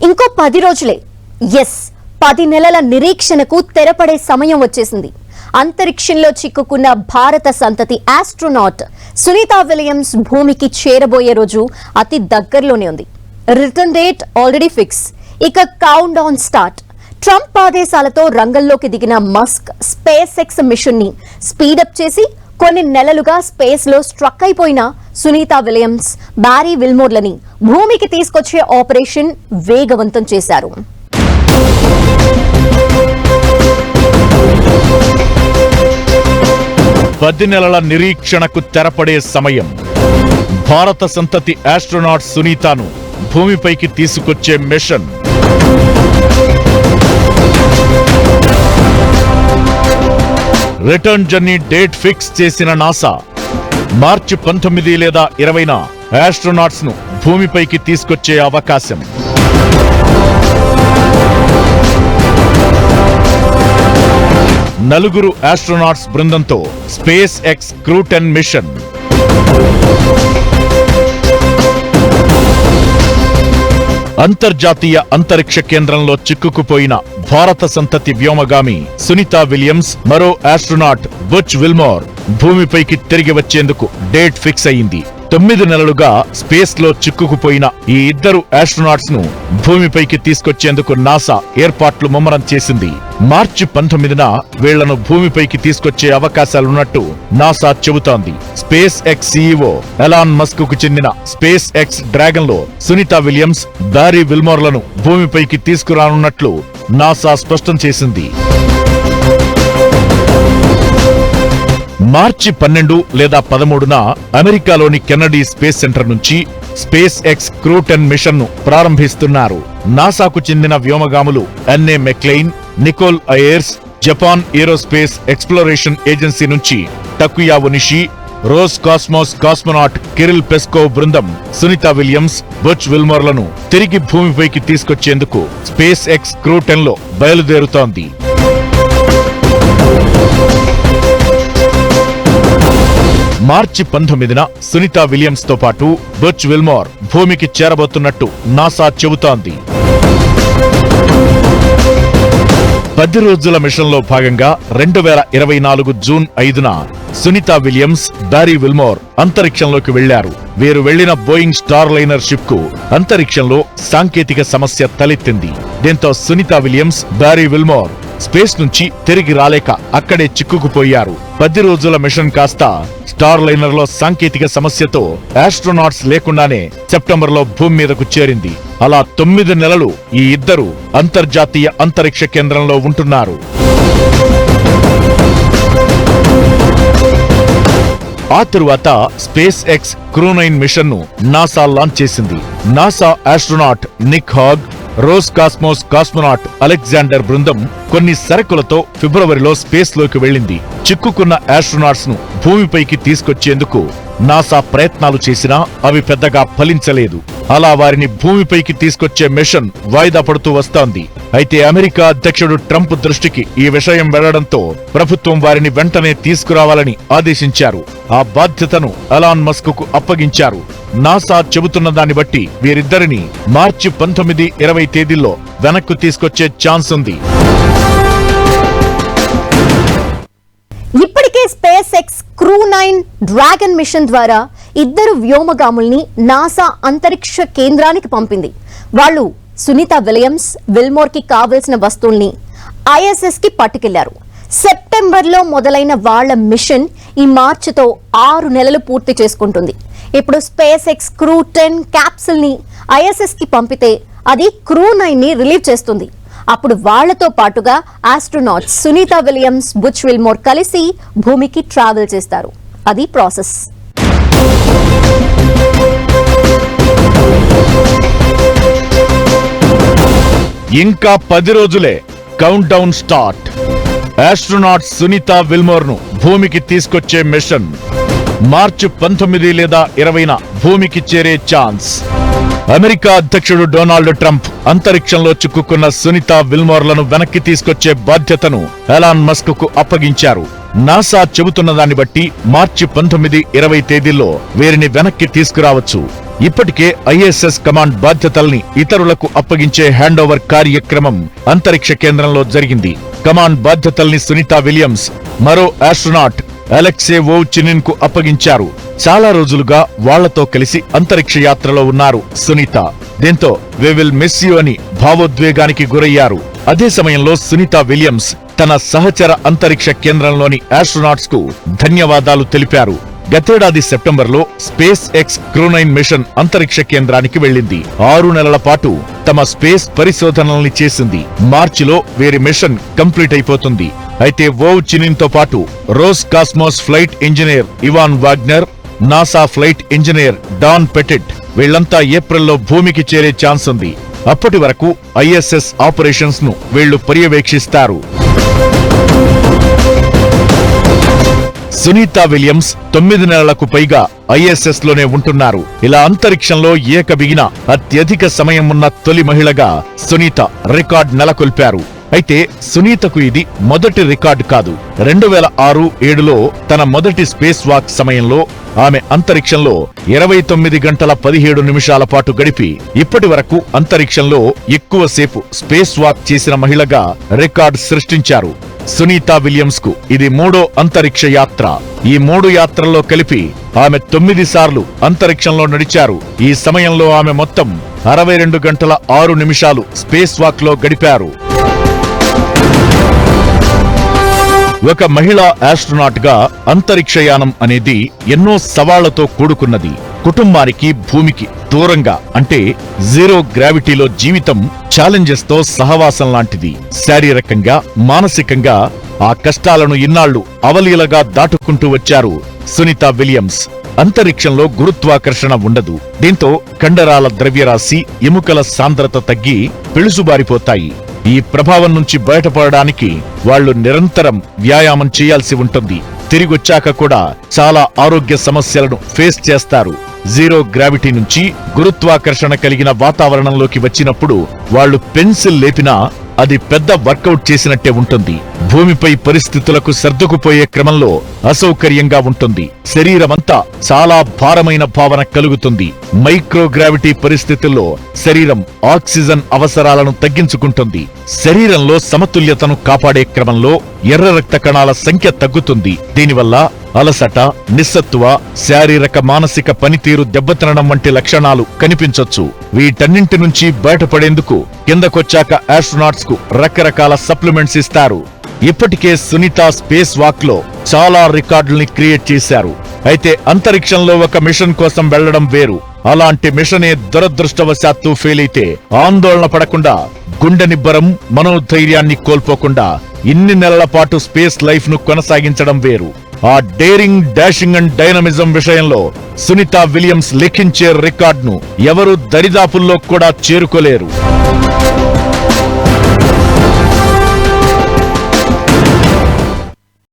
ఇంకో 10 రోజులే. ఎస్, 10 నెలల నిరీక్షణకు తెరపడే సమయం వచ్చేసింది. అంతరిక్షంలో చిక్కుకున్న భారత సంతతి ఆస్ట్రోనాట్ సునీతా విలియమ్స్ భూమికి చేరబోయే రోజు అతి దగ్గరలోనే ఉంది. Return date already fix. ఇక కౌంట్ డౌన్ స్టార్ట్. ట్రంప్ ఆదేశాలతో రంగంలోకి దిగిన మస్క్ స్పేస్ ఎక్స్ మిషన్ ని స్పీడప్ చేసి కొన్ని నెలలుగా స్పేస్ లో స్ట్రక్ అయిపోయిన సునీతా విలియమ్స్, బారీ విల్మోర్లని భూమికి తీసుకొచ్చే ఆపరేషన్ వేగవంతం చేశారు. పది నెలల నిరీక్షణకు తెరపడే సమయం. భారత సంతతి ఆస్ట్రోనాట్ సునీతాను భూమిపైకి తీసుకొచ్చే mission. Return journey date fix చేసిన నాసా మార్చి 19 లేదా 20న ఆస్ట్రోనాట్స్ ను భూమిపైకి తీసుకొచ్చే అవకాశం. నలుగురు ఆస్ట్రోనాట్స్ బృందంతో స్పేస్ ఎక్స్ క్రూ 10 మిషన్. అంతర్జాతీయ అంతరిక్ష కేంద్రంలో చిక్కుకుపోయిన భారత సంతతి వ్యోమగామి సునీతా విలియమ్స్, మరో ఆస్ట్రోనాట్ బుచ్ విల్మోర్ భూమిపైకి తిరిగి వచ్చేందుకు డేట్ ఫిక్స్ అయింది. 9 నెలలుగా స్పేస్ లో చిక్కుకుపోయిన ఈ ఇద్దరు ఆస్ట్రోనాట్స్ ను భూమిపైకి తీసుకొచ్చేందుకు నాసా ఏర్పాట్లు ముమ్మరం చేసింది. మార్చి 19న వీళ్లను భూమిపైకి తీసుకొచ్చే అవకాశాలున్నట్టు నాసా చెబుతోంది. Space X CEO Elon Musk కు చెందిన స్పేస్ ఎక్స్ డ్రాగన్ లో సునీతా విలియమ్స్, బారీ విల్మోర్లను భూమిపైకి తీసుకురానున్నట్లు నాసా స్పష్టం చేసింది. మార్చి 12 లేదా 13న అమెరికాలోని కెన్నడీ స్పేస్ సెంటర్ నుంచి స్పేస్ ఎక్స్ క్రూ 10 మిషన్ ను ప్రారంభిస్తున్నారు. నాసాకు చెందిన వ్యోమగాములు Anne McClain, Nicole Ayers, Japan aerospace exploration agency నుంచి Takuya Onishi, Roscosmos cosmonaut Kirill Peskov బృందం సునీతా విలియమ్స్, బుచ్ విల్మోర్లను తిరిగి భూమిపైకి తీసుకొచ్చేందుకు స్పేస్ ఎక్స్ క్రూ 10లో బయలుదేరుతోంది. మార్చి 19న సునీతా విలియమ్స్ తో పాటు బుచ్ విల్మోర్ భూమికి చేరబోతున్నట్టు నాసా చెబుతోంది. 10 రోజుల మిషన్ లో భాగంగా 2024 జూన్ 5న సునీతా విలియమ్స్, బారీ విల్మోర్ అంతరిక్షంలోకి వెళ్లారు. వీరు వెళ్లిన బోయింగ్ స్టార్ లైనర్ షిప్ కు అంతరిక్షంలో సాంకేతిక సమస్య తలెత్తింది. దీంతో సునీతా విలియమ్స్, బారీ విల్మోర్ స్పేస్ నుంచి తిరిగి రాలేక అక్కడే చిక్కుకుపోయారు. 10 రోజుల మిషన్ కాస్త స్టార్ లైనర్ లో సాంకేతిక సమస్యతో ఆస్ట్రోనాట్స్ లేకుండానే సెప్టెంబర్లో భూమి మీదకు చేరింది. అలా 9 నెలలు ఈ ఇద్దరు అంతర్జాతీయ అంతరిక్ష కేంద్రంలో ఉంటున్నారు. ఆ తరువాత స్పేస్ ఎక్స్ క్రూ 9 మిషన్ ను నాసా లాంచ్ చేసింది. NASA astronaut Nick Hague, Roscosmos cosmonaut Alexander బృందం కొన్ని సరకులతో ఫిబ్రవరిలో స్పేస్ లోకి వెళ్లింది. చిక్కుకున్న ఆస్ట్రోనాట్స్ ను భూమిపైకి తీసుకొచ్చేందుకు నాసా ప్రయత్నాలు చేసినా అవి పెద్దగా ఫలించలేదు. అలా వారిని భూమిపైకి తీసుకొచ్చే మిషన్ వాయిదా పడుతూ వస్తోంది. అయితే అమెరికా అధ్యక్షుడు ట్రంప్ దృష్టికి ఈ విషయం వెళ్లడంతో ప్రభుత్వం వారిని వెంటనే తీసుకురావాలని ఆదేశించారు. ఆ బాధ్యతను ఎలాన్ మస్క్ కు అప్పగించారు. నాసా చెబుతున్న దాన్ని బట్టి వీరిద్దరిని మార్చి 19, 20 తేదీల్లో వెనక్కు తీసుకొచ్చే ఛాన్స్ ఉంది. ఇప్పటికే space X crew 9 Dragon mission ద్వారా ఇద్దరు వ్యోమగాముల్ని నాసా అంతరిక్ష కేంద్రానికి పంపింది. వాళ్ళు సునీతా విలియమ్స్, విల్మోర్ కి కావలసిన వస్తువుల్ని ఐఎస్ఎస్ కి పట్టుకెళ్లారు. సెప్టెంబర్లో మొదలైన వాళ్ల మిషన్ ఈ మార్చితో 6 నెలలు పూర్తి చేసుకుంటుంది. ఇప్పుడు స్పేస్ ఎక్స్ క్రూ 10 క్యాప్సుల్ ని ఐఎస్ఎస్ కి పంపితే అది క్రూ 9 ని రిలీవ్ చేస్తుంది. అప్పుడు వాళ్లతో పాటుగా astronauts Sunita Williams, Butch Wilmore కలిసి భూమికి ట్రావెల్ చేస్తారు. అది ప్రాసెస్. ఇంకా 10 రోజులే. Countdown start. Astronaut Sunita Wilmore ను భూమికి తీసుకొచ్చే మిషన్ మార్చి 19 లేదా 20న భూమికి చేరే ఛాన్స్. అమెరికా అధ్యక్షుడు డొనాల్డ్ ట్రంప్ అంతరిక్షంలో చిక్కుకున్న సునీతా విల్మోర్లను వెనక్కి తీసుకొచ్చే బాధ్యతను ఎలాన్ మస్క్ కు అప్పగించారు. నాసా చెబుతున్న దాన్ని బట్టి మార్చి 19, 20 తేదీల్లో వీరిని వెనక్కి తీసుకురావచ్చు. ఇప్పటికే ఐఎస్ఎస్ కమాండ్ బాధ్యతల్ని ఇతరులకు అప్పగించే హ్యాండ్ ఓవర్ కార్యక్రమం అంతరిక్ష కేంద్రంలో జరిగింది. కమాండ్ బాధ్యతల్ని సునీతా విలియమ్స్ మరో ఆస్ట్రోనాట్ అలెక్సే ఓవ్చినిన్ కు అప్పగించారు. చాలా రోజులుగా వాళ్లతో కలిసి అంతరిక్ష యాత్రలో ఉన్నారు సునీత. దీంతో వి విల్ మిస్ యు అని భావోద్వేగానికి గురయ్యారు. అదే సమయంలో సునీతా విలియమ్స్ తన సహచర అంతరిక్ష కేంద్రంలోని ఆస్ట్రోనాట్స్ కు ధన్యవాదాలు తెలిపారు. గతేడాది సెప్టెంబర్లో స్పేస్ ఎక్స్ క్రూ9 మిషన్ అంతరిక్ష కేంద్రానికి వెళ్లింది. 6 నెలల పాటు తమ స్పేస్ పరిశోధనల్ని చేసింది. మార్చిలో వీరి మిషన్ కంప్లీట్ అయిపోతుంది. అయితే ఓవ్చినిన్ తో పాటు Roscosmos flight engineer Ivan Vagner, NASA flight engineer Don Pettit వీళ్లంతా ఏప్రిల్లో భూమికి చేరే ఛాన్స్ ఉంది. అప్పటి వరకు ఐఎస్ఎస్ ఆపరేషన్స్ ను వీళ్లు పర్యవేక్షిస్తారు. సునీతా విలియమ్స్ 9 నెలలకు పైగా ఐఎస్ఎస్ లోనే ఉంటున్నారు. ఇలా అంతరిక్షంలో ఏకబిగిన అత్యధిక సమయం ఉన్న తొలి మహిళగా సునీత రికార్డ్ నెలకొల్పారు. అయితే సునీతకు ఇది మొదటి రికార్డు కాదు. 2006-07లో తన మొదటి స్పేస్ వాక్ సమయంలో ఆమె అంతరిక్షంలో 29 గంటల 17 నిమిషాల పాటు గడిపి ఇప్పటి వరకు అంతరిక్షంలో ఎక్కువసేపు స్పేస్ వాక్ చేసిన మహిళగా రికార్డు సృష్టించారు. సునీతా విలియమ్స్ కు ఇది 3వ అంతరిక్ష యాత్ర. ఈ 3 యాత్రల్లో కలిపి ఆమె 9 సార్లు అంతరిక్షంలో నడిచారు. ఈ సమయంలో ఆమె మొత్తం 62 గంటల 6 నిమిషాలు స్పేస్ వాక్ లో గడిపారు. ఒక మహిళా ఆస్ట్రోనాట్ గా అంతరిక్షయానం అనేది ఎన్నో సవాళ్లతో కూడుకున్నది. కుటుంబానికి, భూమికి దూరంగా అంటే జీరో గ్రావిటీలో జీవితం ఛాలెంజెస్ తో సహవాసం లాంటిది. శారీరకంగా, మానసికంగా ఆ కష్టాలను ఇన్నాళ్లు అవలీలగా దాటుకుంటూ వచ్చారు సునీతా విలియమ్స్. అంతరిక్షంలో గురుత్వాకర్షణ ఉండదు. దీంతో కండరాల ద్రవ్యరాశి, ఎముకల సాంద్రత తగ్గి పిలుసుబారిపోతాయి. ఈ ప్రభావం నుంచి బయటపడడానికి వాళ్లు నిరంతరం వ్యాయామం చేయాల్సి ఉంటుంది. తిరిగొచ్చాక కూడా చాలా ఆరోగ్య సమస్యలను ఫేస్ చేస్తారు. జీరో గ్రావిటీ నుంచి గురుత్వాకర్షణ కలిగిన వాతావరణంలోకి వచ్చినప్పుడు వాళ్లు పెన్సిల్ లేపినా అది పెద్ద వర్కౌట్ చేసినట్టే ఉంటుంది. భూమిపై పరిస్థితులకు సర్దుకుపోయే క్రమంలో అసౌకర్యంగా ఉంటుంది. శరీరమంతా చాలా భారమైన భావన కలుగుతుంది. మైక్రోగ్రావిటీ పరిస్థితుల్లో శరీరం ఆక్సిజన్ అవసరాలను తగ్గించుకుంటుంది. శరీరంలో సమతుల్యతను కాపాడే క్రమంలో ఎర్ర రక్త కణాల సంఖ్య తగ్గుతుంది. దీనివల్ల అలసట, నిస్సత్తువ, శారీరక మానసిక పనితీరు దెబ్బతినడం వంటి లక్షణాలు కనిపించొచ్చు. వీటన్నింటి నుంచి బయటపడేందుకు కిందకొచ్చాక ఆస్ట్రోనాట్స్ కు రకరకాల సప్లిమెంట్స్ ఇస్తారు. ఇప్పటికే సునీత స్పేస్ వాక్ లో చాలా రికార్డుల్ని క్రియేట్ చేశారు. అయితే అంతరిక్షంలో ఒక మిషన్ కోసం వెళ్లడం వేరు. అలాంటి మిషనే దురదృష్టవశాత్తు ఫెయిల్ అయితే ఆందోళన పడకుండా, గుండె నిబ్బరం, మనోధైర్యాన్ని కోల్పోకుండా ఇన్ని నెలల పాటు స్పేస్ లైఫ్ ను కొనసాగించడం వేరు. ఆ డేరింగ్, డాషింగ్ అండ్ డైనమిజం విషయంలో సునీతా విలియమ్స్ లిఖించే రికార్డును ఎవరు దరిదాపుల్లో కూడా చేరుకోలేరు.